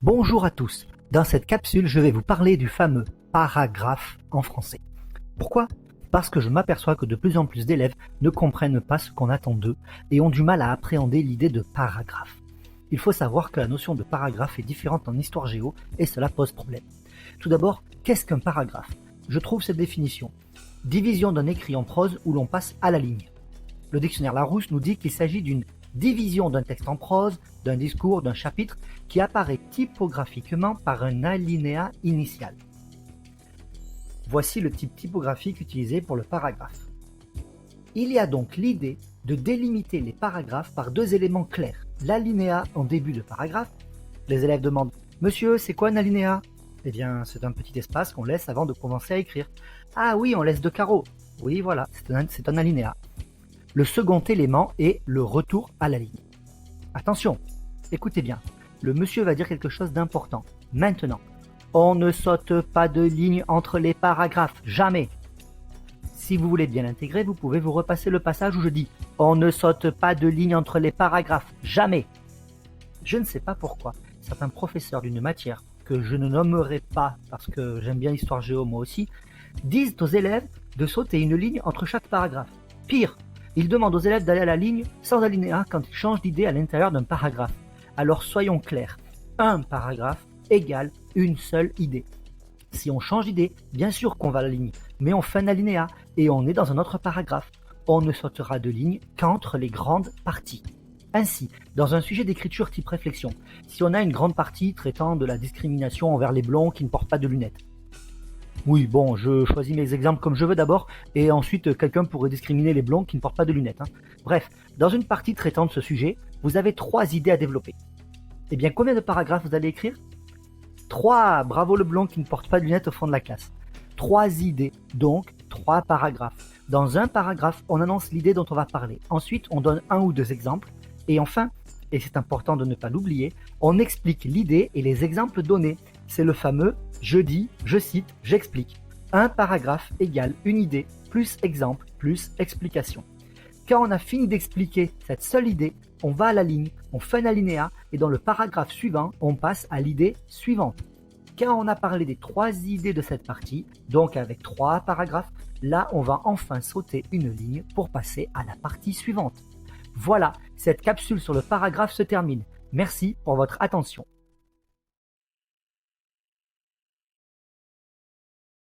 Bonjour à tous. Dans cette capsule, je vais vous parler du fameux paragraphe en français. Pourquoi ? Parce que je m'aperçois que de plus en plus d'élèves ne comprennent pas ce qu'on attend d'eux et ont du mal à appréhender l'idée de paragraphe. Il faut savoir que la notion de paragraphe est différente en histoire géo et cela pose problème. Tout d'abord, qu'est-ce qu'un paragraphe ? Je trouve cette définition. Division d'un écrit en prose où l'on passe à la ligne. Le dictionnaire Larousse nous dit qu'il s'agit d'une division d'un texte en prose, d'un discours, d'un chapitre qui apparaît typographiquement par un alinéa initial. Voici le type typographique utilisé pour le paragraphe. Il y a donc l'idée de délimiter les paragraphes par deux éléments clairs. L'alinéa en début de paragraphe. Les élèves demandent « Monsieur, c'est quoi un alinéa ?» Eh bien, c'est un petit espace qu'on laisse avant de commencer à écrire. « Ah oui, on laisse deux carreaux. » Oui, voilà, c'est un alinéa. Le second élément est le retour à la ligne. Attention, écoutez bien, le monsieur va dire quelque chose d'important. Maintenant, on ne saute pas de ligne entre les paragraphes, jamais. Si vous voulez bien l'intégrer, vous pouvez vous repasser le passage où je dis « On ne saute pas de ligne entre les paragraphes, jamais ». Je ne sais pas pourquoi certains professeurs d'une matière que je ne nommerai pas parce que j'aime bien l'histoire géo moi aussi, disent aux élèves de sauter une ligne entre chaque paragraphe. Pire, ils demandent aux élèves d'aller à la ligne sans alinéa quand ils changent d'idée à l'intérieur d'un paragraphe. Alors soyons clairs, un paragraphe égale une seule idée. Si on change d'idée, bien sûr qu'on va à la ligne, mais on fait un alinéa et on est dans un autre paragraphe. On ne sautera de ligne qu'entre les grandes parties. Ainsi, dans un sujet d'écriture type réflexion, si on a une grande partie traitant de la discrimination envers les blonds qui ne portent pas de lunettes. Oui, bon, je choisis mes exemples comme je veux d'abord, et ensuite quelqu'un pourrait discriminer les blonds qui ne portent pas de lunettes. Bref, dans une partie traitant de ce sujet, vous avez 3 idées à développer. Eh bien, combien de paragraphes vous allez écrire ? 3, bravo le blond qui ne porte pas de lunettes au fond de la classe. 3 idées, donc 3 paragraphes. Dans un paragraphe, on annonce l'idée dont on va parler. Ensuite, on donne 1 ou 2 exemples. Et enfin, et c'est important de ne pas l'oublier, on explique l'idée et les exemples donnés. C'est le fameux « je dis, je cite, j'explique ». Un paragraphe égale une idée, plus exemple, plus explication. Quand on a fini d'expliquer cette seule idée, on va à la ligne, on fait un alinéa et dans le paragraphe suivant, on passe à l'idée suivante. Quand on a parlé des 3 idées de cette partie, donc avec 3 paragraphes, là on va enfin sauter une ligne pour passer à la partie suivante. Voilà, cette capsule sur le paragraphe se termine. Merci pour votre attention.